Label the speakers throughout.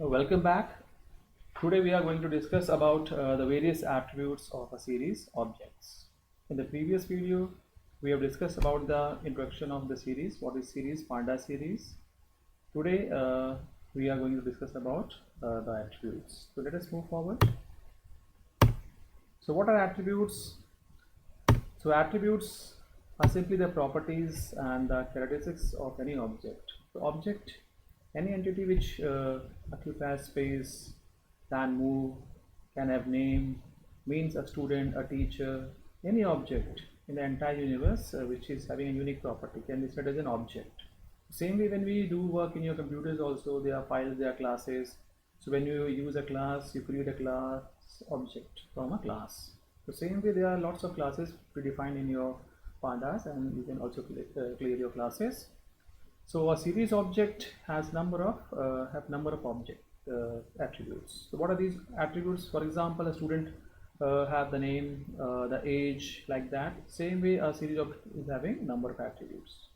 Speaker 1: Welcome back. Today we are going to discuss about the various attributes of a series objects. In the previous video, we have discussed about the introduction of the series. What is series? Pandas series. Today we are going to discuss about the attributes. So let us move forward. So what are attributes? So attributes are simply the properties and the characteristics of any object. The object, any entity which occupies space, can move, can have name, means a student, a teacher, any object in the entire universe which is having a unique property can be said as an object. Same way when we do work in your computers also, there are files, there are classes. So when you use a class, you create a class object from a class. The same way there are lots of classes predefined in your pandas, and you can also clear your classes. So a series object has number of object attributes. So what are these attributes? For example, a student have the name, the age, like that. Same way a series object is having number of attributes.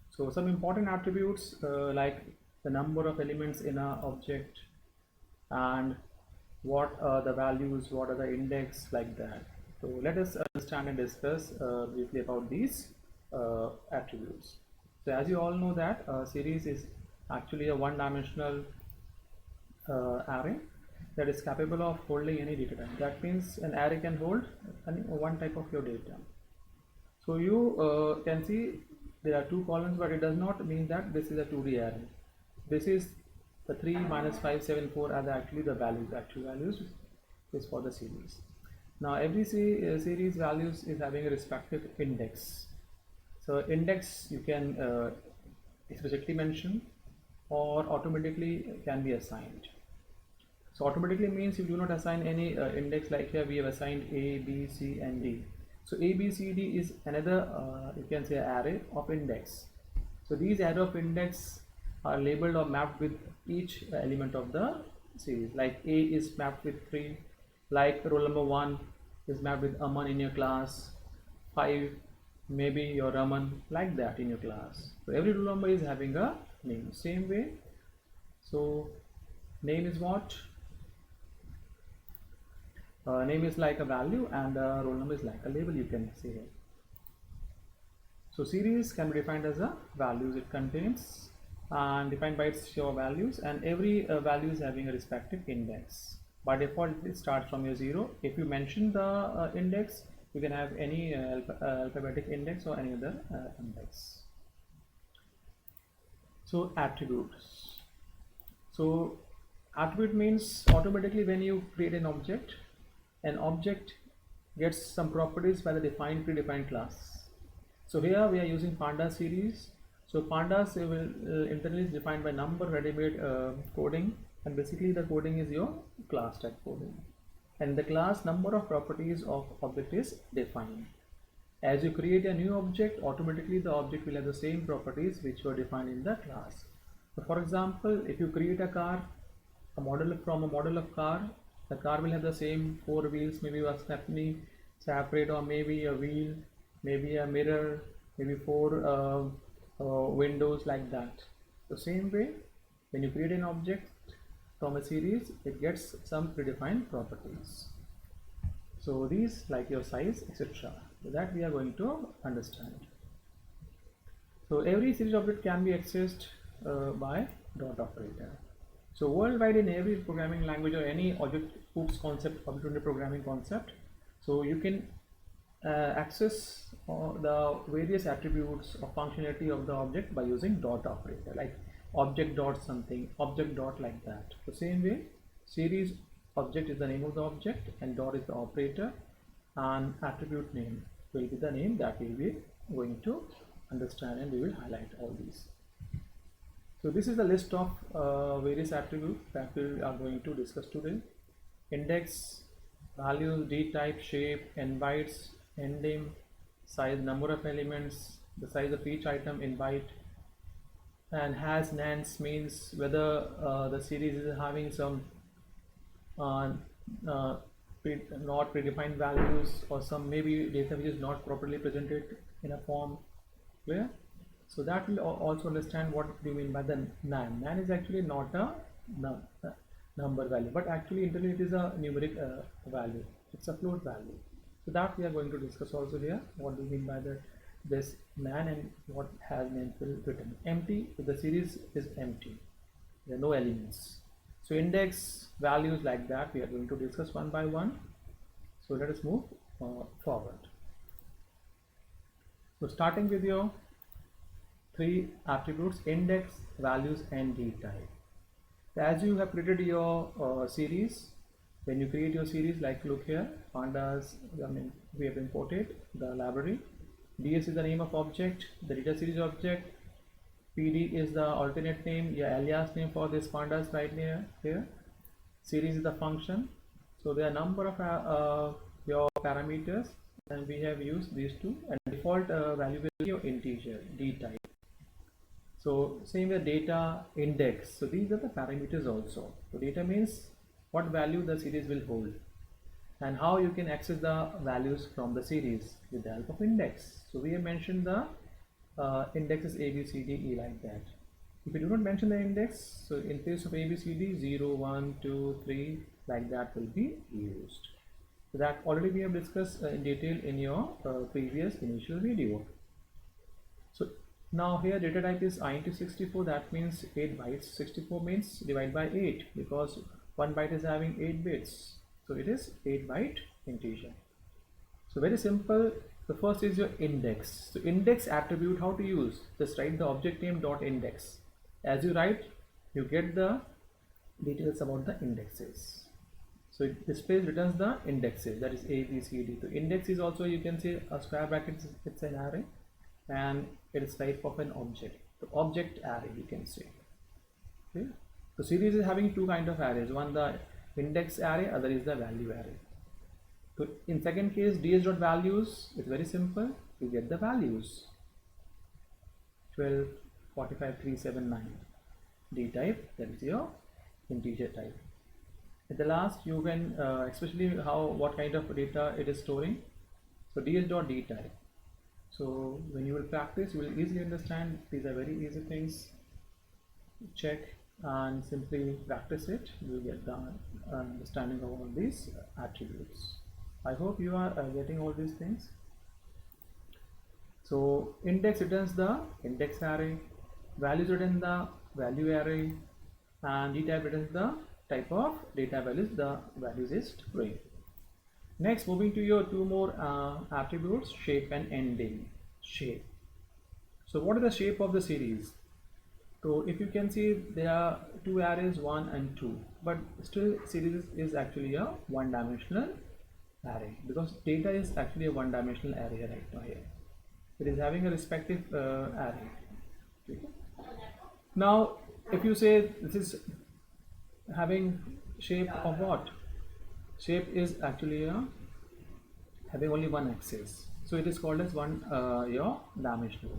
Speaker 1: So some important attributes like the number of elements in a object, and what are the values, what are the index, like that. So let us understand and discuss briefly about these attributes. So as you all know that series is actually a one-dimensional array that is capable of holding any data type. That means an array can hold one type of your data. So you can see there are two columns, but it does not mean that this is a 2D array. This is the 3 minus 5 7 4 are actually the values. Actual values is for the series. Now every series values is having a respective index. So index you can specifically mention or automatically can be assigned. So automatically means you do not assign any index, like here we have assigned A, B, C and D. So A, B, C, D is another you can say array of index. So these array of index are labeled or mapped with each element of the series. Like A is mapped with 3, like roll number 1 is mapped with Aman in your class, 5 maybe your Raman, like that in your class. So every roll number is having a name. Same way, so name is what? Name is like a value, and roll number is like a label, you can see here. So series can be defined as a values it contains, and defined by its your values, and every value is having a respective index. By default it starts from your 0. If you mention the index, you can have any alphabetic index or any other index. So attributes. So attribute means automatically when you create an object gets some properties by the predefined class. So here we are using Pandas series. So Pandas will internally is defined by number ready-made coding, and basically the coding is your class type coding, and the class number of properties of object is defined. As you create a new object, automatically the object will have the same properties which were defined in the class. So for example, if you create a car, a model of car, the car will have the same 4 wheels, maybe a stepney separate, or maybe a wheel, maybe a mirror, maybe 4 windows, like that. The same way when you create an object from a series, it gets some predefined properties. So these like your size, etc. So that we are going to understand. So every series object can be accessed by dot operator. So worldwide in every programming language or any object oriented programming concept, so you can access the various attributes or functionality of the object by using dot operator, like object dot something, object dot, like that. The same way, series object is the name of the object, and dot is the operator, and attribute name will be the name that we will be going to understand, and we will highlight all these. So this is the list of various attributes that we are going to discuss today. Index, values, d type, shape, n bytes, name, size, number of elements, the size of each item in byte, and has nans means whether the series is having some not predefined values, or some maybe data which is not properly presented in a form. Clear? So that will also understand what do you mean by the nan. Nan is actually not a number value, but actually internally it is a numeric value. It's a float value. So that we are going to discuss also here. What do you mean by that? This man and what has name field written. Empty. So the series is empty. There are no elements. So index values like that we are going to discuss one by one. So let us move forward. So starting with your three attributes: index, values, and d type. As you have created your series, when you create your series, like look here, pandas, I mean, we have imported the library. DS is the name of object, the data series object. PD is the alternate name, alias name for this pandas right here. Series is the function. So there are number of your parameters, and we have used these two. And default value will be your integer d type. So same with data index. So these are the parameters also. So data means what value the series will hold, and how you can access the values from the series with the help of index. So we have mentioned the indexes A, B, C, D, E like that. If you do not mention the index, so in case of A, B, C, D, 0, 1, 2, 3 like that will be used. So that already we have discussed in detail in your previous initial video. So now here data type is int 64, that means 8 bytes. 64 means divide by 8 because 1 byte is having 8 bits. So it is 8 byte integer. So very simple. The first is your index. So index attribute, how to use? Just write the object name dot index. As you write, you get the details about the indexes. So it displays, returns the indexes, that is A, B, C, D. So index is also, you can say, a square bracket, it's an array, and it is type of an object. The object array, you can say. Okay. So series is having two kind of arrays. One the index array, other is the value array. So in second case, ds.values, it's very simple. You get the values 12, 45, 379. D type, that is your integer type. At the last, you can especially what kind of data it is storing. So ds.d type. So when you will practice, you will easily understand. These are very easy things. Check and simply practice it. You will get the understanding of all these attributes. I hope you are getting all these things. So index returns the index array, values return the value array, and d type returns the type of data values the values is storing. Next, moving to your two more attributes, shape and ending. Shape. So what is the shape of the series? So if you can see, there are two arrays, 1 and 2, but still series is actually a one-dimensional array because data is actually a one-dimensional array right now here. It is having a respective array. Okay. Now, if you say this is having shape of what? Shape is actually having only one axis, so it is called as one your dimensional.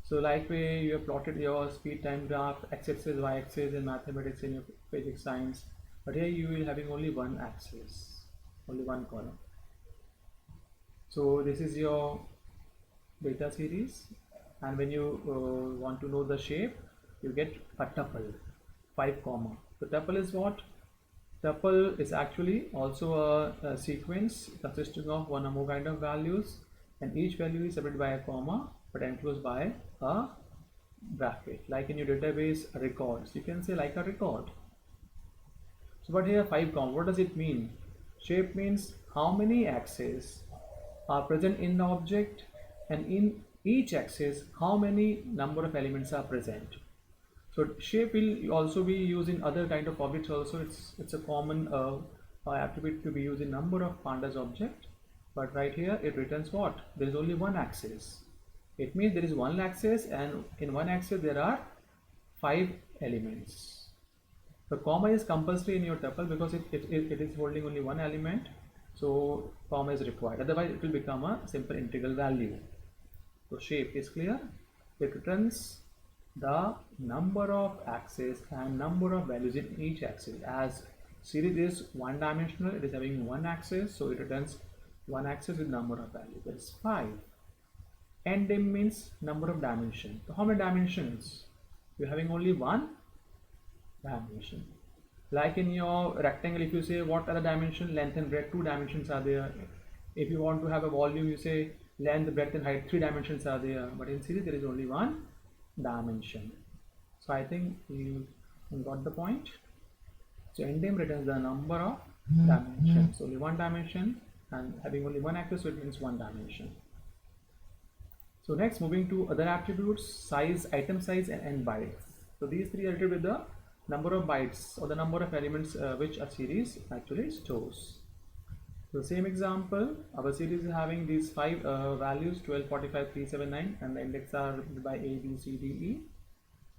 Speaker 1: So like way you have plotted your speed time graph, x-axis, y-axis in mathematics, in your physics science, but here you will having only one axis, only one column. So this is your data series, and when you want to know the shape, you get a tuple, 5 comma. The tuple is what? Tuple is actually also a sequence consisting of one or more kind of values, and each value is separated by a comma but enclosed by a bracket, like in your database records. You can say like a record. So but here 5 comma, what does it mean? Shape means how many axes are present in the object, and in each axis how many number of elements are present. So shape will also be used in other kind of objects also. It's a common attribute to be used in number of pandas object, but right here it returns what? There is only one axis. It means there is one axis, and in one axis there are 5 elements. The comma is compulsory in your tuple because it is holding only one element, so comma is required, otherwise it will become a simple integral value. So shape is clear. It returns the number of axes and number of values in each axis. As series is one dimensional, it is having one axis, so it returns one axis with number of values, that is 5. Ending means number of dimensions. So how many dimensions? You are having only one dimension. Like in your rectangle, if you say what are the dimension, length and breadth, two dimensions are there. If you want to have a volume, you say length, breadth and height, three dimensions are there. But in series, there is only one dimension. So I think you got the point. So endem returns the number of dimensions, only one dimension, and having only one actor, so it means one dimension. So next, moving to other attributes, size, item size, and n bytes. So these three are related with the number of bytes or the number of elements which a series actually stores. So same example, our series is having these five values 12, 45, 379, and the index are by A, B, C, D, E.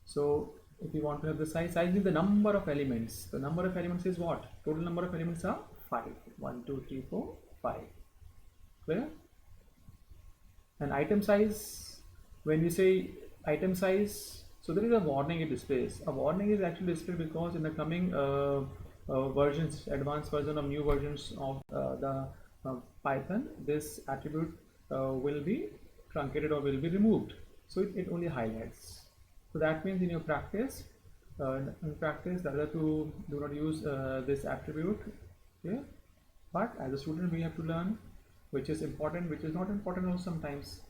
Speaker 1: So if you want to have the size is the number of elements. The number of elements is what? Total number of elements are 5. 1, 2, 3, 4, 5. Clear? And item size, when we say item size, so there is a warning it displays. A warning is actually displayed because in the coming versions, advanced version of new versions of the Python, this attribute will be truncated or will be removed. So it only highlights. So that means in your practice, the other two do not use this attribute here. But as a student, we have to learn which is important, which is not important also sometimes.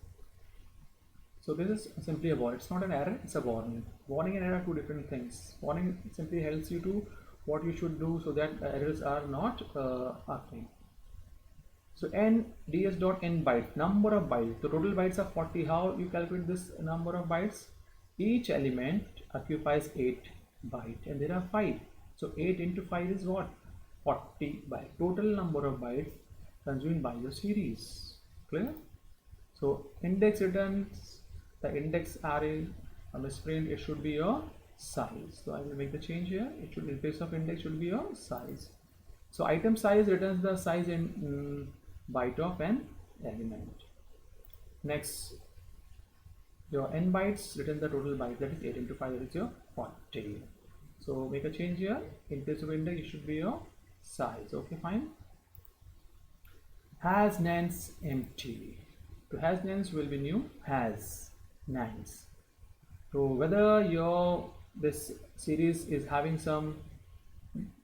Speaker 1: So this is simply a warning. It's not an error, it's a warning. Warning and error are two different things. Warning simply helps you to what you should do so that errors are not occurring. So n ds.n byte, number of bytes. The total bytes are 40. How you calculate this number of bytes? Each element occupies 8 bytes and there are 5. So 8 into 5 is what? 40 bytes. Total number of bytes consumed by your series. Clear? So index returns the index array. On the sprint, it should be your size. So I will make the change here. It should, in place of index, should be your size. So item size returns the size in byte of an element. Next, your n bytes return the total bytes, that is 8 into 5, that is your 40. So make a change here. In place of index, it should be your size. Okay, fine. Has nans empty. To has nans will be new has nans. So whether your this series is having some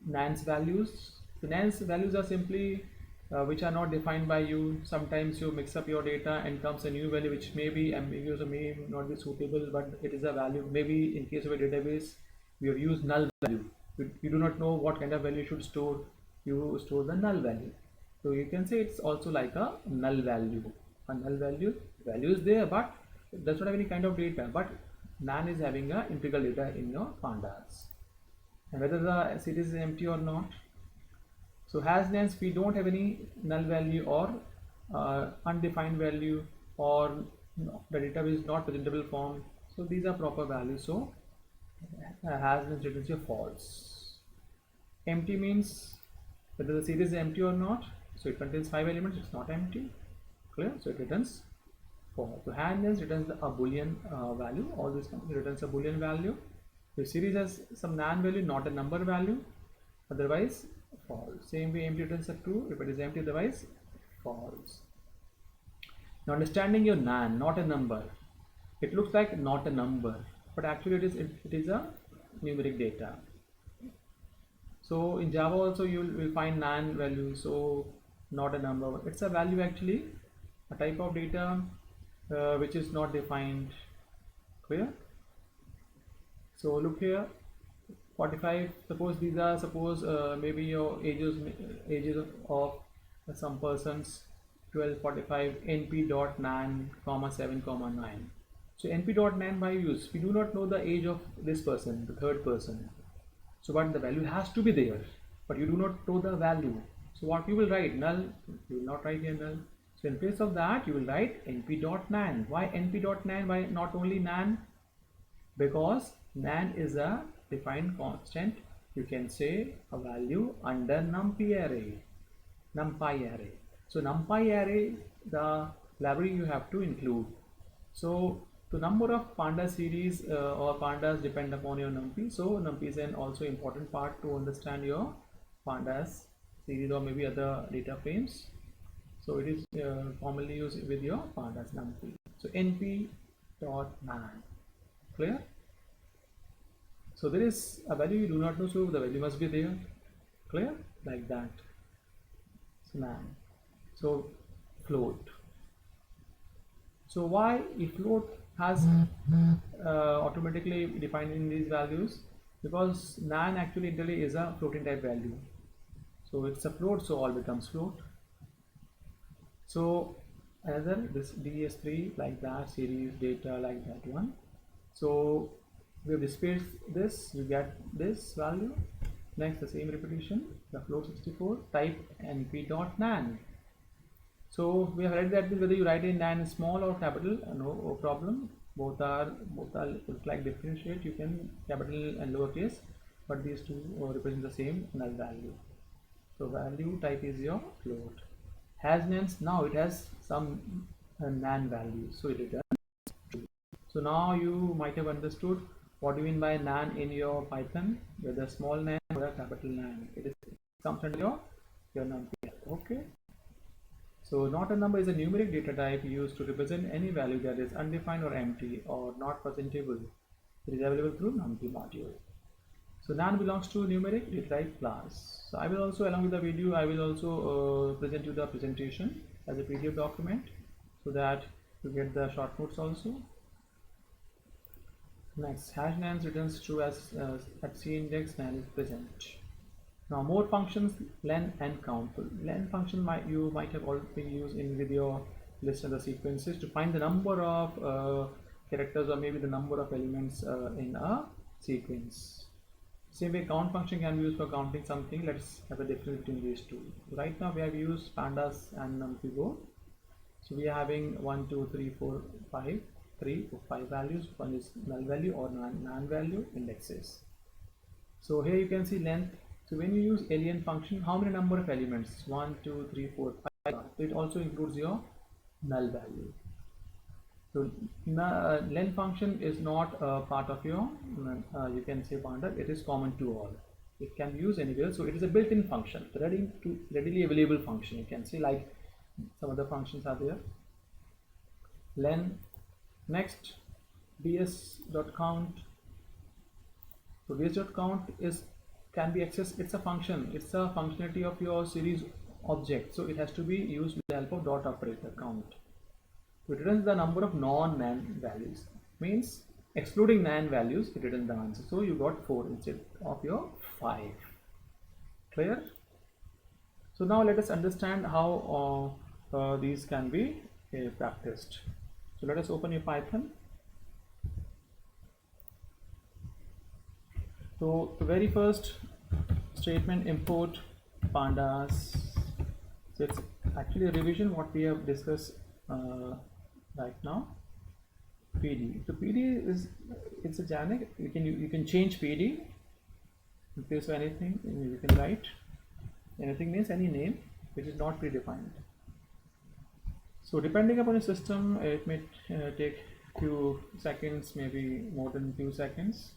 Speaker 1: nans values. The nans values are simply which are not defined by you. Sometimes you mix up your data and comes a new value which may be ambiguous or may not be suitable, but it is a value. Maybe in case of a database, we have used null value. You do not know what kind of value you should store. You store the null value. So you can say it's also like a null value. A null value is there, but it does not have any kind of data. But nan is having a integral data in your pandas. And whether the series is empty or not. So has nans, we don't have any null value or undefined value, or the database is not presentable form. So these are proper values. So has nans returns your false. Empty means whether the series is empty or not. So it contains 5 elements, it's not empty. Clear? So it returns false. So has nans returns a boolean value. All this returns a boolean value. The series has some nan value, not a number value. Otherwise false. Same way empty returns a true if it is empty, otherwise false. Now understanding your nan, not a number. It looks like not a number, but actually it is a numeric data. So in Java also you will find nan value, so not a number. It's a value actually, a type of data which is not defined. Clear? So look here, 45. Suppose these are maybe your ages of some persons. 12, 45, np.nan, 7, 9. So np.nan by use, we do not know the age of this person, the third person. So but the value has to be there, but you do not know the value. So what you will write? Null. You will not write here null. So in place of that, you will write np.nan. Why np.nan? Why not only nan? Because nan is a defined constant. You can say a value under numpy array. So numpy array, the library you have to include. So the number of pandas series or pandas depend upon your numpy. So numpy is an also important part to understand your pandas series or maybe other data frames. So it is commonly used with your pandas numpy. So np.nan. Clear? So there is a value you do not know, so the value must be there. Clear? Like that. So nan. So float. So why if float has automatically defined in these values? Because nan actually internally is a floating type value. So it's a float, so all becomes float. So another this DS3 like that, series data like that one. So we have displayed this, you get this value. Next the same repetition, the float 64 type np.nan. So we have read that whether you write in nan small or capital, no problem. Both are look like differentiate. You can capital and lowercase, but these two represent the same null value. So value type is your float. Has nans, now it has some nan value, so it returns true. So now you might have understood what do you mean by nan in your Python, whether small nan or a capital nan. It comes under your number. Okay. So not a number is a numeric data type used to represent any value that is undefined or empty or not presentable. It is available through numpy module. So nan belongs to numeric data type class. So I will also, along with the video, I will also present you the presentation as a PDF document so that you get the short notes also. Next, hash nan returns true as at C index nan is present. Now more functions, len and count. So len function you might have already used in with your list of the sequences to find the number of characters or maybe the number of elements in a sequence. Same way count function can be used for counting something. Let's have a difference between these two. Right now we have used pandas and numpy. So we are having 1 2 3 4 5 3 or 5 values. One is null value or non value indexes. So here you can see length. So when you use alien function, how many number of elements? 1 2 3 4 5. So it also includes your null value. So len function is not part of your you can say pandas. It is common to all. It can be used anywhere. So it is a built-in function, readily available function. You can see like some other functions are there. Len. Next, ds.count. So ds.count can be accessed. It's a function. It's a functionality of your series object. So it has to be used with the help of dot operator count. It returns the number of non-nan values. Means excluding nan values, it returns the answer. So you got 4 instead of your 5. Clear? So now let us understand how these can be practiced. So let us open your Python. So the very first statement, import pandas. So it's actually a revision what we have discussed right now. PD. So PD is it's a JANIC. You can change PD. In case of anything, you can write. Anything means any name which is not predefined. So depending upon the system, it may take few seconds, maybe more than few seconds.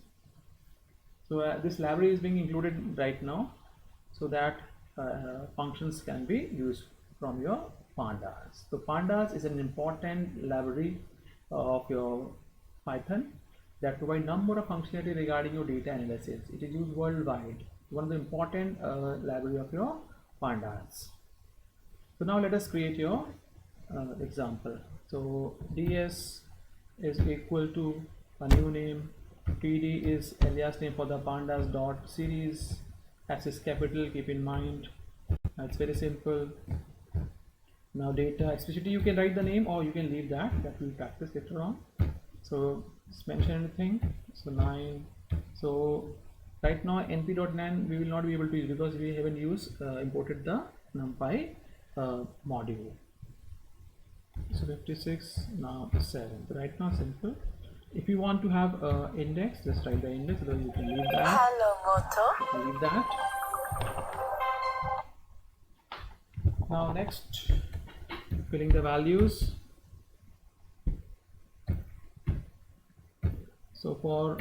Speaker 1: So this library is being included right now, so that functions can be used from your pandas. So pandas is an important library of your Python that provide number of functionality regarding your data analysis. It is used worldwide. One of the important library of your pandas. So now let us create your example. So ds is equal to a new name. PD is alias name for the pandas dot series. S is capital, keep in mind. It's very simple. Now data explicitly you can write the name or you can leave that we'll practice later on. So just mention anything. So 9. So right now np.nan we will not be able to use because we haven't used imported the numpy module. So 56, now 7. So right now simple. If you want to have index, just write the index, then you can leave that. Hello, leave that. Now next, filling the values. So for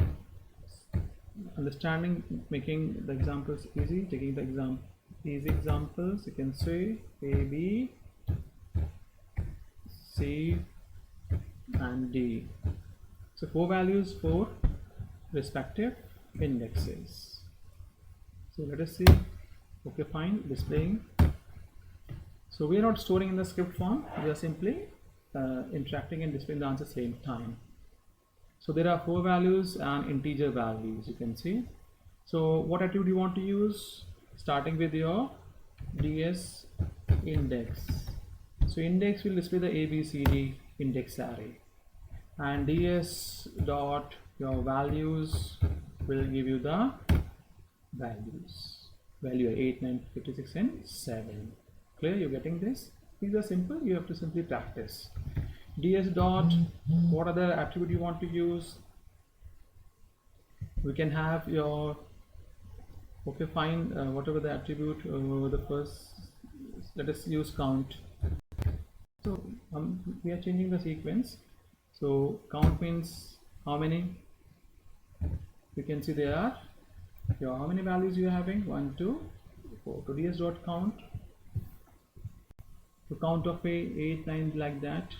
Speaker 1: understanding, making the examples easy, taking the easy examples, you can say A, B, C, and D. So 4 values, 4 respective. indexes. So let us see. Okay, fine, displaying. So we are not storing in the script form, we are simply interacting and displaying the answer same time. So there are 4 values and integer values, you can see. So what attribute you want to use? Starting with your ds index. So index will display the ABCD index array, and ds dot your values will give you the value 8, 9, 56 and 7. Clear? You're getting this? These are simple, you have to simply practice. ds dot, what other attribute you want to use? We can have your, okay fine, whatever the attribute, the first, let us use count. So we are changing the sequence. So count means how many? You can see there are how many values you are having? 1, 2, 4. So ds dot count. To count of 8, 9 like that.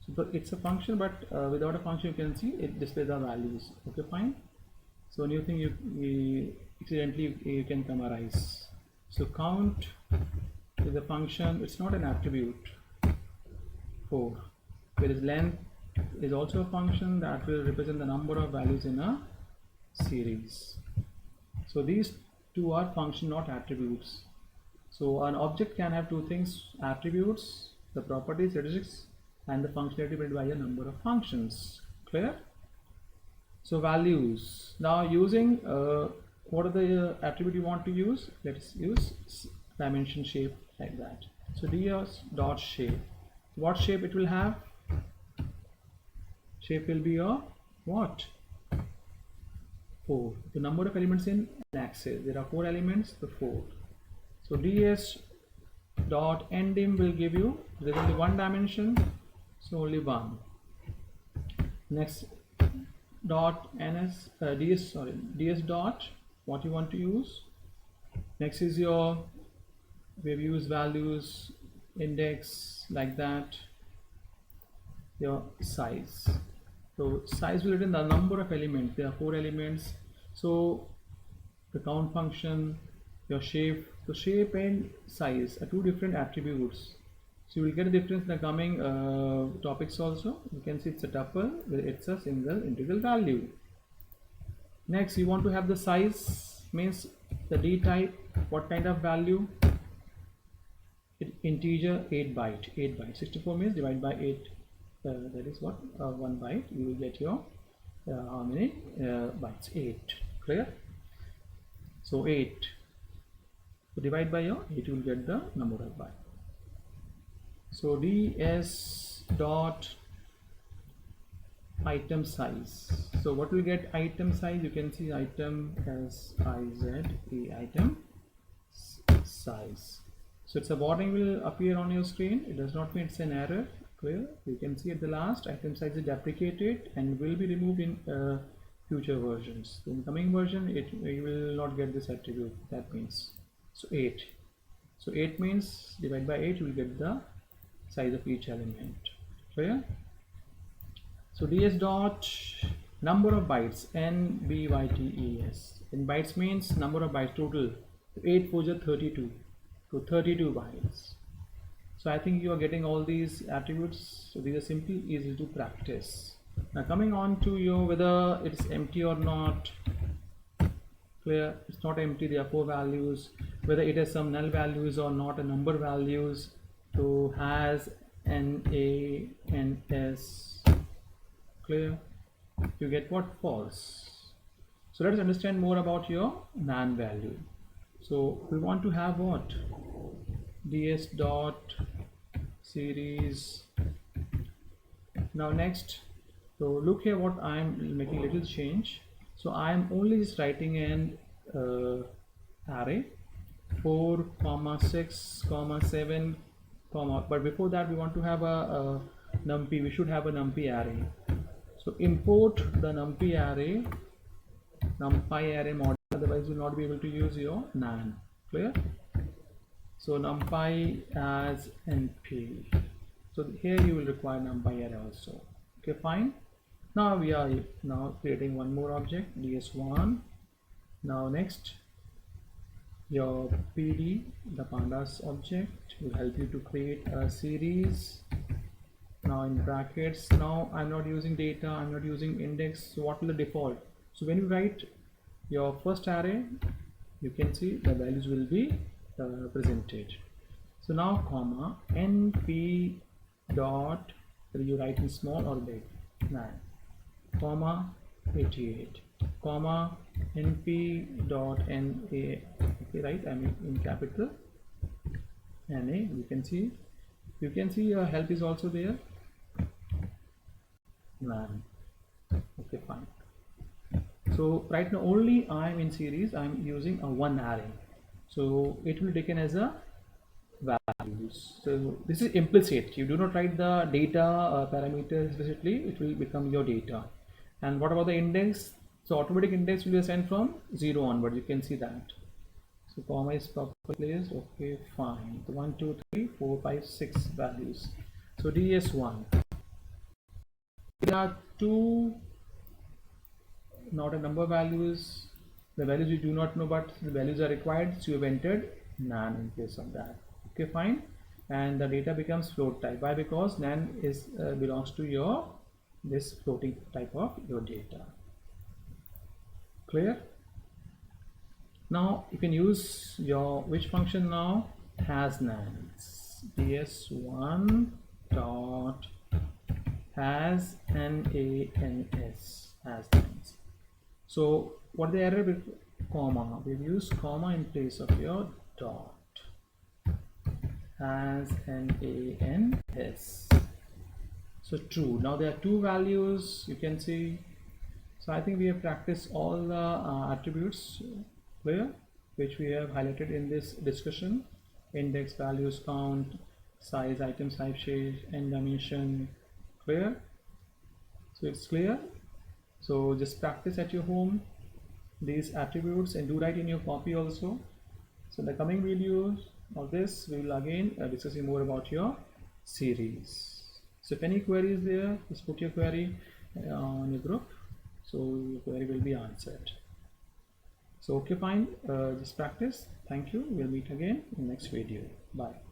Speaker 1: So it's a function, but without a function you can see it displays the values. Okay, fine. So new thing you accidentally you can summarize. So count is a function, it's not an attribute. 4. Whereas length is also a function that will represent the number of values in a series. So these two are function, not attributes. So an object can have 2 things: attributes, the properties, statistics, and the functionality built by a number of functions. Clear? So values. Now using what are the attribute you want to use? Let's use dimension shape like that. So ds dot shape. What shape it will have? Shape will be a what? 4. The number of elements in an axis. There are 4 elements, the 4. So ds dot endim will give you, there is only 1 dimension, so only 1. Next dot ns ds dot, what you want to use. Next is your, we have used values, index like that, your size. So size will return the number of elements. There are 4 elements. So the count function, your shape. So shape and size are 2 different attributes. So you will get a difference in the coming topics also. You can see it's a tuple, it's a single integral value. Next you want to have the size, means the d type, what kind of value? Integer 8 byte. 64 means divided by 8. That is what 1 byte. You will get your how many bytes? 8. Clear? So 8. So divide by your 8, you will get the number of bytes. So ds dot item size. So what will get item size? You can see item as item size. So it's a warning will appear on your screen. It does not mean it's an error. Clear? You can see at the last, item size is deprecated and will be removed in future versions. In coming version, you will not get this attribute. That means, so 8. So 8 means divide by 8, you will get the size of each element. Clear? So ds dot number of bytes, nbytes. In bytes means number of bytes total. 8 4 32. So 32 bytes. So I think you are getting all these attributes. So these are simply easy to practice. Now coming on to your whether it's empty or not. Clear? It's not empty. There are 4 values. Whether it has some null values or not, a number values. So has, na, ns. Clear? You get what? False. So let's understand more about your nan value. So we want to have what? ds dot series. Now next, so look here what I am making a little change. So I am only just writing an array 4, 6, 7, but before that we want to have a numpy. We should have a numpy array. So import the numpy array, numpy array model, otherwise you will not be able to use your nan. Clear? So numpy as np. So here you will require numpy array also. Okay, fine. Now we are now creating one more object, ds1. Now next, your PD, the pandas object, will help you to create a series. Now in brackets, now I'm not using data, I'm not using index. So what will the default? So when you write your first array, you can see the values will be presented. So now comma np dot, whether you write in small or big, 9 comma 88 comma np dot na, okay, right, I mean in capital na. You can see your help is also there, 9. Okay, fine. So right now only I'm in series, I'm using a one array, so it will be taken as a values. So this is implicit, you do not write the data parameter explicitly, it will become your data. And what about the index? So automatic index will be assigned from 0 onward, you can see that. So comma is properly placed. Okay, fine. So 1 2 3 4 5 6 values. So ds1, there are two, not a number values, the values you do not know but the values are required, so you have entered nan in case of that. Okay, fine. And the data becomes float type. Why? Because nan is belongs to your this floating type of your data. Clear? Now you can use your which function now? Has nans, ds1 dot has nans, has nans. So what the error with comma, we've used comma in place of your dot, has nas. So true. Now there are two values, you can see. So I think we have practiced all the attributes, clear, which we have highlighted in this discussion: index, values, count, size, item size, shape, and dimension. Clear? So it's clear. So just practice at your home these attributes and do write in your copy also. So in the coming videos of this, we will again discussing more about your series. So if any query is there, just put your query on your group, so your query will be answered. So okay, fine, just practice. Thank you. We'll meet again in next video. Bye.